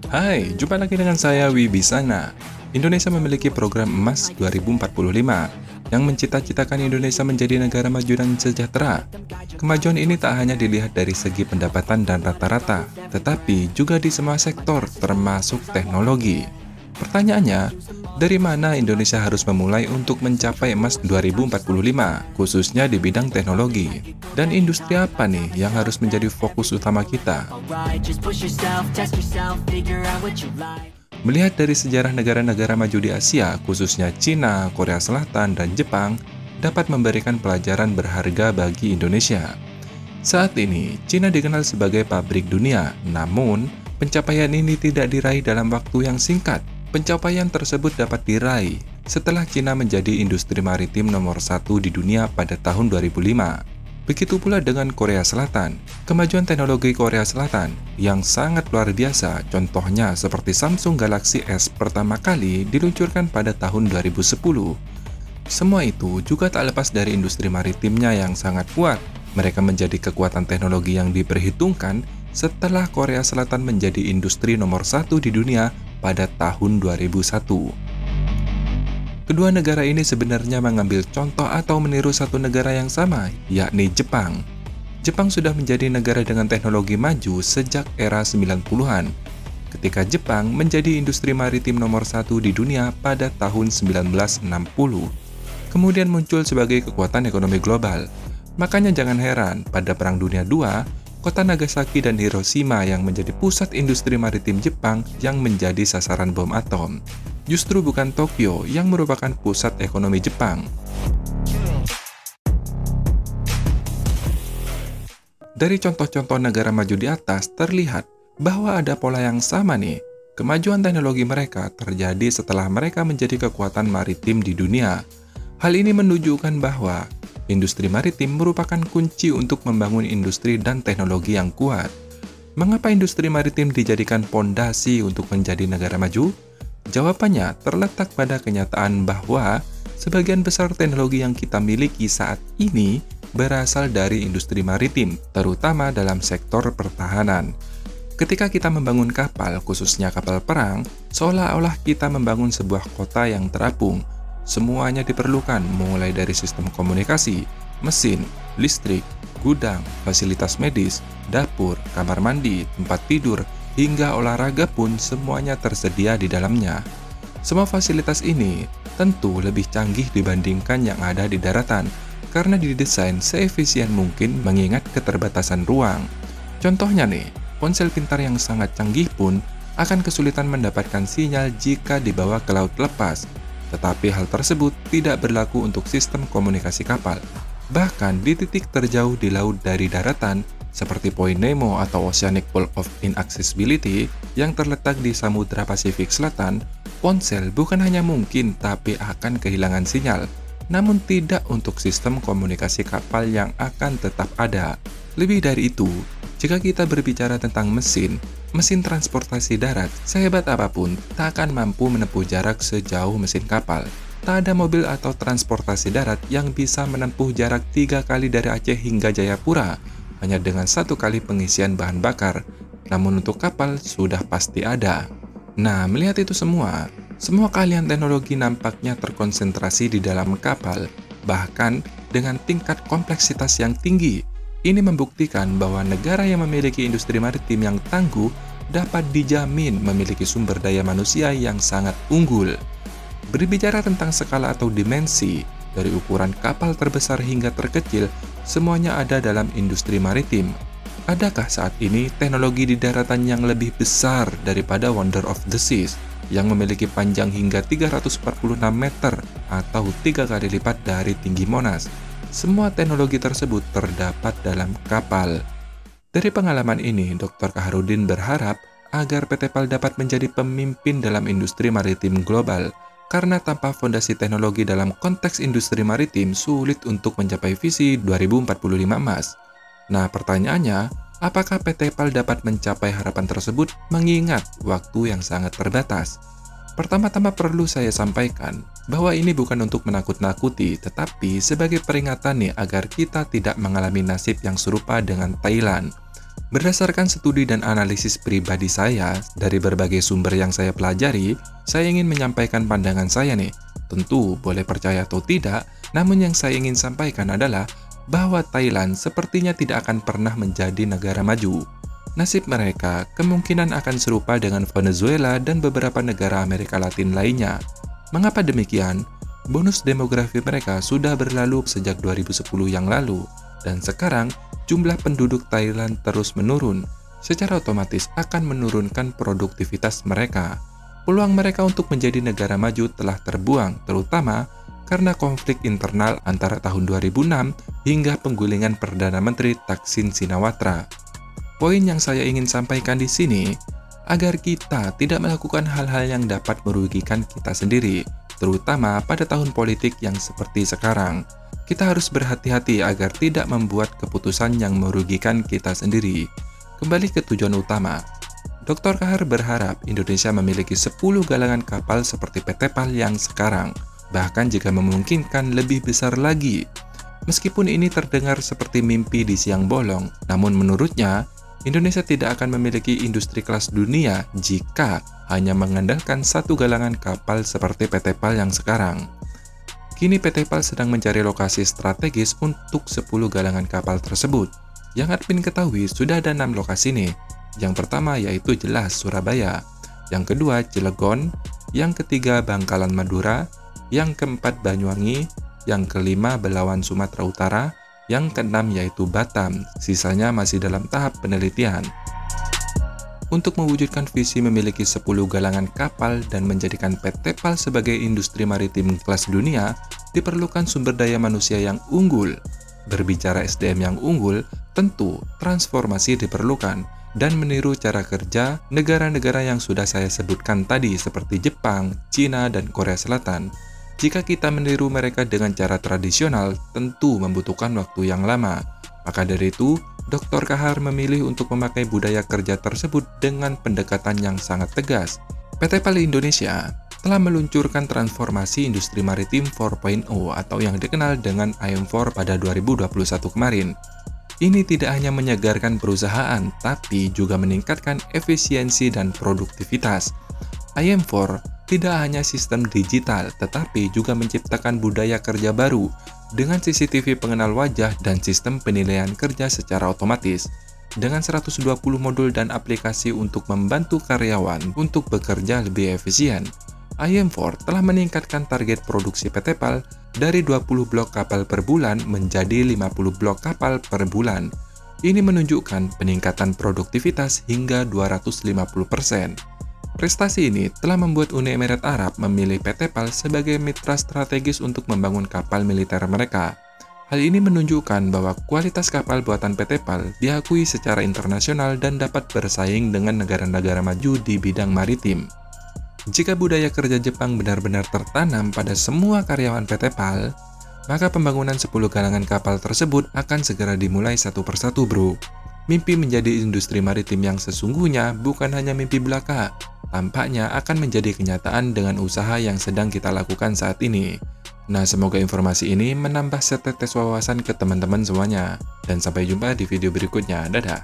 Hai, jumpa lagi dengan saya Wibisana. Indonesia memiliki program emas 2045 yang mencita-citakan Indonesia menjadi negara maju dan sejahtera. Kemajuan ini tak hanya dilihat dari segi pendapatan dan rata-rata, tetapi juga di semua sektor termasuk teknologi. Pertanyaannya, dari mana Indonesia harus memulai untuk mencapai emas 2045, khususnya di bidang teknologi? Dan industri apa nih yang harus menjadi fokus utama kita? Melihat dari sejarah negara-negara maju di Asia, khususnya Cina, Korea Selatan, dan Jepang, dapat memberikan pelajaran berharga bagi Indonesia. Saat ini, Cina dikenal sebagai pabrik dunia, namun pencapaian ini tidak diraih dalam waktu yang singkat. Pencapaian tersebut dapat diraih setelah Cina menjadi industri maritim nomor 1 di dunia pada tahun 2005. Begitu pula dengan Korea Selatan. Kemajuan teknologi Korea Selatan yang sangat luar biasa, contohnya seperti Samsung Galaxy S pertama kali diluncurkan pada tahun 2010. Semua itu juga tak lepas dari industri maritimnya yang sangat kuat. Mereka menjadi kekuatan teknologi yang diperhitungkan setelah Korea Selatan menjadi industri nomor 1 di dunia pada tahun 2001. Kedua negara ini sebenarnya mengambil contoh atau meniru satu negara yang sama, yakni Jepang. Jepang sudah menjadi negara dengan teknologi maju sejak era 90-an, ketika Jepang menjadi industri maritim nomor 1 di dunia pada tahun 1960. Kemudian muncul sebagai kekuatan ekonomi global. Makanya jangan heran, pada Perang Dunia II, kota Nagasaki dan Hiroshima yang menjadi pusat industri maritim Jepang yang menjadi sasaran bom atom. Justru bukan Tokyo yang merupakan pusat ekonomi Jepang. Dari contoh-contoh negara maju di atas terlihat bahwa ada pola yang sama nih. Kemajuan teknologi mereka terjadi setelah mereka menjadi kekuatan maritim di dunia. Hal ini menunjukkan bahwa industri maritim merupakan kunci untuk membangun industri dan teknologi yang kuat. Mengapa industri maritim dijadikan pondasi untuk menjadi negara maju? Jawabannya terletak pada kenyataan bahwa sebagian besar teknologi yang kita miliki saat ini berasal dari industri maritim, terutama dalam sektor pertahanan. Ketika kita membangun kapal, khususnya kapal perang, seolah-olah kita membangun sebuah kota yang terapung. Semuanya diperlukan, mulai dari sistem komunikasi, mesin, listrik, gudang, fasilitas medis, dapur, kamar mandi, tempat tidur, hingga olahraga pun semuanya tersedia di dalamnya. Semua fasilitas ini tentu lebih canggih dibandingkan yang ada di daratan, karena didesain seefisien mungkin mengingat keterbatasan ruang. Contohnya nih, ponsel pintar yang sangat canggih pun akan kesulitan mendapatkan sinyal jika dibawa ke laut lepas. Tetapi hal tersebut tidak berlaku untuk sistem komunikasi kapal. Bahkan di titik terjauh di laut dari daratan, seperti Point Nemo atau Oceanic Pole of Inaccessibility yang terletak di Samudra Pasifik Selatan, ponsel bukan hanya mungkin tapi akan kehilangan sinyal, namun tidak untuk sistem komunikasi kapal yang akan tetap ada. Lebih dari itu, jika kita berbicara tentang mesin transportasi darat, sehebat apapun, tak akan mampu menempuh jarak sejauh mesin kapal. Tak ada mobil atau transportasi darat yang bisa menempuh jarak 3 kali dari Aceh hingga Jayapura, hanya dengan 1 kali pengisian bahan bakar. Namun untuk kapal, sudah pasti ada. Nah, melihat itu semua keahlian teknologi nampaknya terkonsentrasi di dalam kapal, bahkan dengan tingkat kompleksitas yang tinggi. Ini membuktikan bahwa negara yang memiliki industri maritim yang tangguh dapat dijamin memiliki sumber daya manusia yang sangat unggul. Berbicara tentang skala atau dimensi, dari ukuran kapal terbesar hingga terkecil, semuanya ada dalam industri maritim. Adakah saat ini teknologi di daratan yang lebih besar daripada Wonder of the Seas, yang memiliki panjang hingga 346 meter atau 3 kali lipat dari tinggi Monas? Semua teknologi tersebut terdapat dalam kapal. Dari pengalaman ini, Dr. Kaharudin berharap agar PT PAL dapat menjadi pemimpin dalam industri maritim global, karena tanpa fondasi teknologi dalam konteks industri maritim sulit untuk mencapai visi 2045 emas. Nah, pertanyaannya, apakah PT PAL dapat mencapai harapan tersebut mengingat waktu yang sangat terbatas? Pertama-tama perlu saya sampaikan bahwa ini bukan untuk menakut-nakuti, tetapi sebagai peringatan nih agar kita tidak mengalami nasib yang serupa dengan Thailand. Berdasarkan studi dan analisis pribadi saya dari berbagai sumber yang saya pelajari, saya ingin menyampaikan pandangan saya nih. Tentu boleh percaya atau tidak, namun yang saya ingin sampaikan adalah bahwa Thailand sepertinya tidak akan pernah menjadi negara maju. Nasib mereka kemungkinan akan serupa dengan Venezuela dan beberapa negara Amerika Latin lainnya. Mengapa demikian? Bonus demografi mereka sudah berlalu sejak 2010 yang lalu, dan sekarang jumlah penduduk Thailand terus menurun, secara otomatis akan menurunkan produktivitas mereka. Peluang mereka untuk menjadi negara maju telah terbuang, terutama karena konflik internal antara tahun 2006 hingga penggulingan Perdana Menteri Thaksin Shinawatra. Poin yang saya ingin sampaikan di sini, agar kita tidak melakukan hal-hal yang dapat merugikan kita sendiri, terutama pada tahun politik yang seperti sekarang. Kita harus berhati-hati agar tidak membuat keputusan yang merugikan kita sendiri. Kembali ke tujuan utama. Dr. Kahar berharap Indonesia memiliki 10 galangan kapal seperti PT PAL yang sekarang, bahkan jika memungkinkan lebih besar lagi. Meskipun ini terdengar seperti mimpi di siang bolong, namun menurutnya, Indonesia tidak akan memiliki industri kelas dunia jika hanya mengandalkan satu galangan kapal seperti PT PAL yang sekarang. Kini PT PAL sedang mencari lokasi strategis untuk 10 galangan kapal tersebut. Yang admin ketahui sudah ada 6 lokasi nih. Yang pertama yaitu jelas Surabaya, yang kedua Cilegon, yang ketiga Bangkalan Madura, yang keempat Banyuwangi, yang kelima Belawan Sumatera Utara, yang keenam yaitu Batam, sisanya masih dalam tahap penelitian. Untuk mewujudkan visi memiliki 10 galangan kapal dan menjadikan PT PAL sebagai industri maritim kelas dunia, diperlukan sumber daya manusia yang unggul. Berbicara SDM yang unggul, tentu transformasi diperlukan, dan meniru cara kerja negara-negara yang sudah saya sebutkan tadi seperti Jepang, Cina, dan Korea Selatan. Jika kita meniru mereka dengan cara tradisional, tentu membutuhkan waktu yang lama. Maka dari itu, Dr. Kahar memilih untuk memakai budaya kerja tersebut dengan pendekatan yang sangat tegas. PT PAL Indonesia telah meluncurkan transformasi industri maritim 4.0 atau yang dikenal dengan IM4 pada 2021 kemarin. Ini tidak hanya menyegarkan perusahaan, tapi juga meningkatkan efisiensi dan produktivitas. IM4 tidak hanya sistem digital, tetapi juga menciptakan budaya kerja baru dengan CCTV pengenal wajah dan sistem penilaian kerja secara otomatis. Dengan 120 modul dan aplikasi untuk membantu karyawan untuk bekerja lebih efisien, IM4 telah meningkatkan target produksi PT PAL dari 20 blok kapal per bulan menjadi 50 blok kapal per bulan. Ini menunjukkan peningkatan produktivitas hingga 250%. Prestasi ini telah membuat Uni Emirat Arab memilih PT PAL sebagai mitra strategis untuk membangun kapal militer mereka. Hal ini menunjukkan bahwa kualitas kapal buatan PT PAL diakui secara internasional dan dapat bersaing dengan negara-negara maju di bidang maritim. Jika budaya kerja Jepang benar-benar tertanam pada semua karyawan PT PAL, maka pembangunan 10 galangan kapal tersebut akan segera dimulai satu persatu, bro. Mimpi menjadi industri maritim yang sesungguhnya bukan hanya mimpi belaka, tampaknya akan menjadi kenyataan dengan usaha yang sedang kita lakukan saat ini. Nah, semoga informasi ini menambah setetes wawasan ke teman-teman semuanya. Dan sampai jumpa di video berikutnya. Dadah!